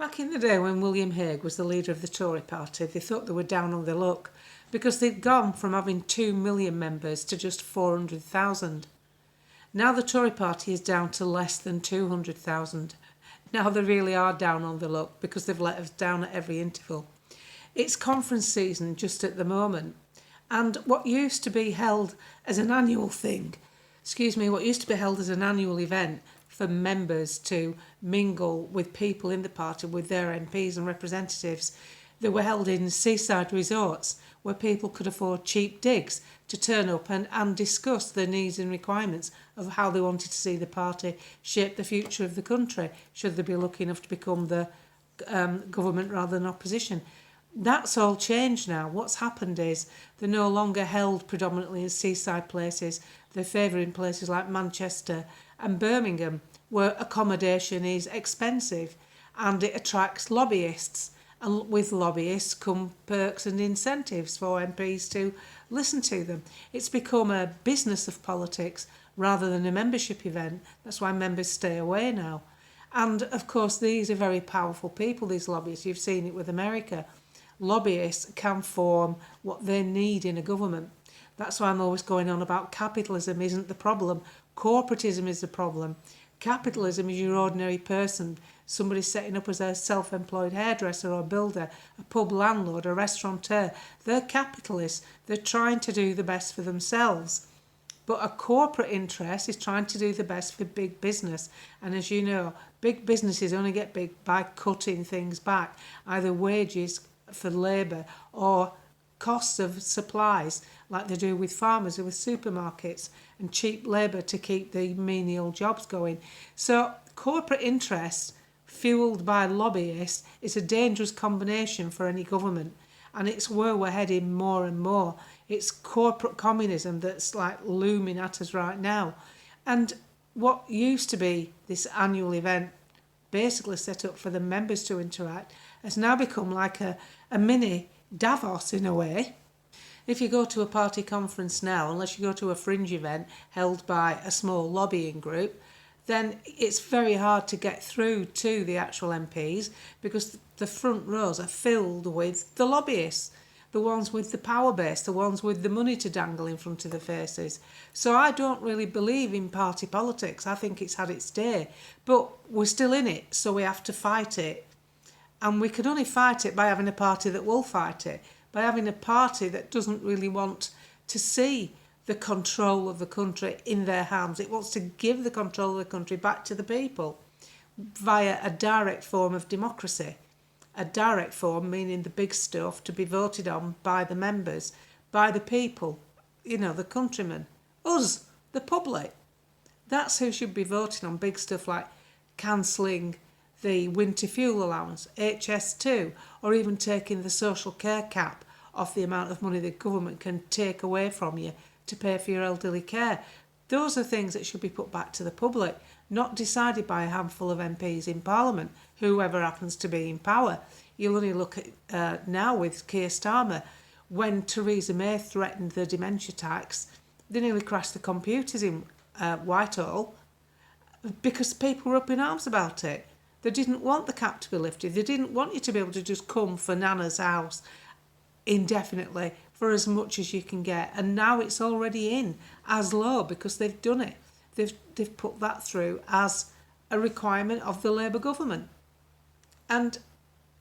Back in the day when William Hague was the leader of the Tory party, they thought they were down on their luck because they'd gone from having 2 million members to just 400,000. Now the Tory party is down to less than 200,000. Now they really are down on their luck because they've let us down at every interval. It's conference season just at the moment, and what used to be held as an annual thing, what used to be held as an annual event for members to mingle with people in the party, with their MPs and representatives, they were held in seaside resorts where people could afford cheap digs to turn up and discuss the needs and requirements of how they wanted to see the party shape the future of the country, should they be lucky enough to become the government rather than opposition. That's all changed now. What's happened is they're no longer held predominantly in seaside places. They're favouring places like Manchester and Birmingham, where accommodation is expensive and it attracts lobbyists. And with lobbyists come perks and incentives for MPs to listen to them. It's become a business of politics rather than a membership event. That's why members stay away now. And of course, these are very powerful people, these lobbyists. You've seen it with America. Lobbyists can form what they need in a government. That's why I'm always going on about capitalism isn't the problem. Corporatism is the problem. Capitalism is your ordinary person, somebody setting up as a self-employed hairdresser or builder, a pub landlord, a restaurateur. They're capitalists. They're trying to do the best for themselves. But a corporate interest is trying to do the best for big business. And as you know, big businesses only get big by cutting things back, either wages for labour or costs of supplies, like they do with farmers or with supermarkets, and cheap labour to keep the menial jobs going. So corporate interest fuelled by lobbyists is a dangerous combination for any government, and it's where we're heading more and more. It's corporate communism that's like looming at us right now. And what used to be this annual event, basically set up for the members to interact, has now become like a mini Davos in a way. If you go to a party conference now, unless you go to a fringe event held by a small lobbying group, then it's very hard to get through to the actual MPs because the front rows are filled with the lobbyists, the ones with the power base, the ones with the money to dangle in front of their faces. So I don't really believe in party politics. I think it's had its day, but we're still in it, so we have to fight it. And we can only fight it by having a party that will fight it, by having a party that doesn't really want to see the control of the country in their hands. It wants to give the control of the country back to the people via a direct form of democracy. A direct form meaning the big stuff to be voted on by the members, by the people, the countrymen, us, the public. That's who should be voting on big stuff like cancelling the winter fuel allowance, HS2, or even taking the social care cap off the amount of money the government can take away from you to pay for your elderly care. Those are things that should be put back to the public, not decided by a handful of MPs in Parliament, whoever happens to be in power. You'll only look at now with Keir Starmer, when Theresa May threatened the dementia tax, they nearly crashed the computers in Whitehall because people were up in arms about it. They didn't want the cap to be lifted. They didn't want you to be able to just come for Nana's house indefinitely for as much as you can get. And now it's already in as law because they've done it. They've put that through as a requirement of the Labour government. And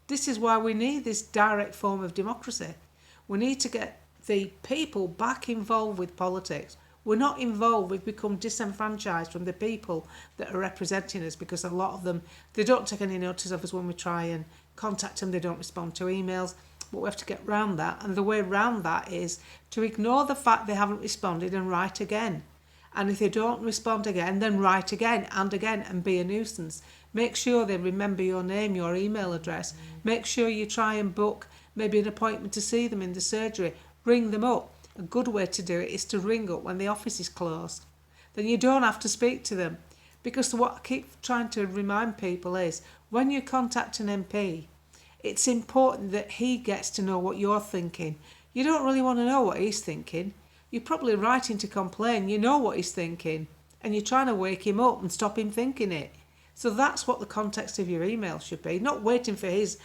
this is why we need this direct form of democracy. We need to get the people back involved with politics. We're not involved, we've become disenfranchised from the people that are representing us because a lot of them, they don't take any notice of us when we try and contact them, they don't respond to emails, but we have to get round that. And the way round that is to ignore the fact they haven't responded and write again. And if they don't respond again, then write again and be a nuisance. Make sure they remember your name, your email address. Make sure you try and book maybe an appointment to see them in the surgery. Ring them up. A good way to do it is to ring up when the office is closed. Then you don't have to speak to them. Because what I keep trying to remind people is, when you contact an MP, it's important that he gets to know what you're thinking. You don't really want to know what he's thinking. You're probably writing to complain. You know what he's thinking. And you're trying to wake him up and stop him thinking it. So that's what the context of your email should be, not waiting for his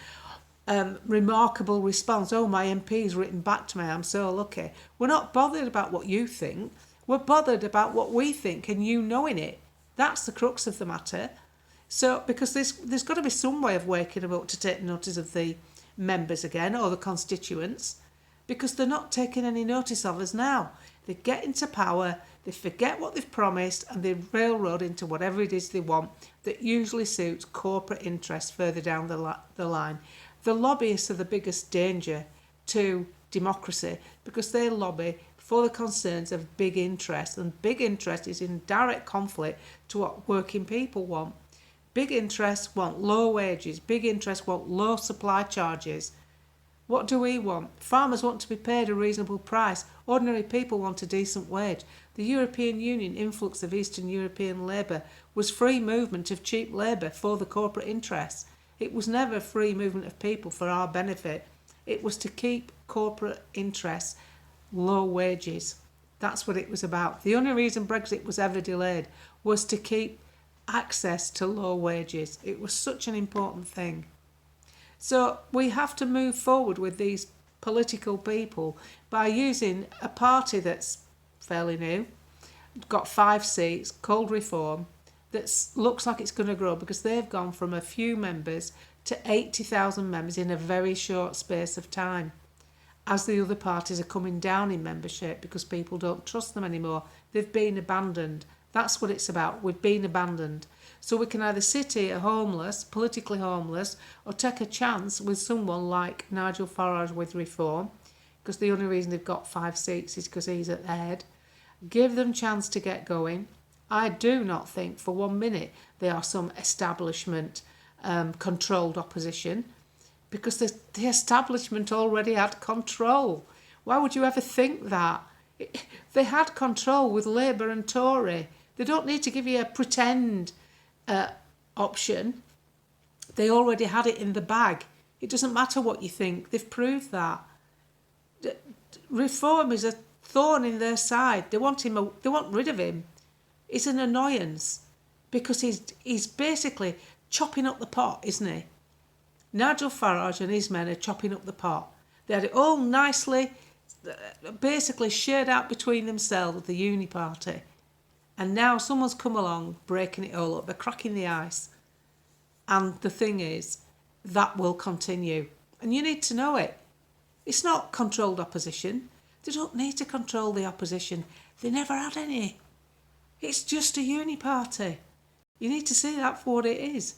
remarkable response. Oh, my MP's written back to me, I'm so lucky. We're not bothered about what you think. We're bothered about what we think and you knowing it. That's the crux of the matter. So, because there's got to be some way of waking them up to take notice of the members again, or the constituents, because they're not taking any notice of us now. They get into power, they forget what they've promised, and they railroad into whatever it is they want that usually suits corporate interests further down the line. The lobbyists are the biggest danger to democracy because they lobby for the concerns of big interest, and big interest is in direct conflict to what working people want. Big interests want low wages, big interests want low supply charges. What do we want? Farmers want to be paid a reasonable price. Ordinary people want a decent wage. The European Union influx of Eastern European labour was free movement of cheap labour for the corporate interests. It was never free movement of people for our benefit. It was to keep corporate interests low wages. That's what it was about. The only reason Brexit was ever delayed was to keep access to low wages. It was such an important thing. So we have to move forward with these political people by using a party that's fairly new, got 5 seats, called Reform, that looks like it's going to grow because they've gone from a few members to 80,000 members in a very short space of time, as the other parties are coming down in membership because people don't trust them anymore. They've been abandoned. That's what it's about. We've been abandoned. So we can either sit here homeless, politically homeless, or take a chance with someone like Nigel Farage with Reform, because the only reason they've got 5 seats is because he's at the head. Give them chance to get going. I do not think for 1 minute they are some establishment controlled opposition, because the establishment already had control. Why would you ever think that? They had control with Labour and Tory. They don't need to give you a pretend option. They already had it in the bag. It doesn't matter what you think. They've proved that. Reform is a thorn in their side. They want rid of him. It's an annoyance because he's basically chopping up the pot, isn't he? Nigel Farage and his men are chopping up the pot. They had it all nicely, basically shared out between themselves, the Uni Party. And now someone's come along, breaking it all up. They're cracking the ice. And the thing is, that will continue. And you need to know it. It's not controlled opposition. They don't need to control the opposition. They never had any. It's just a Uni Party. You need to see that for what it is.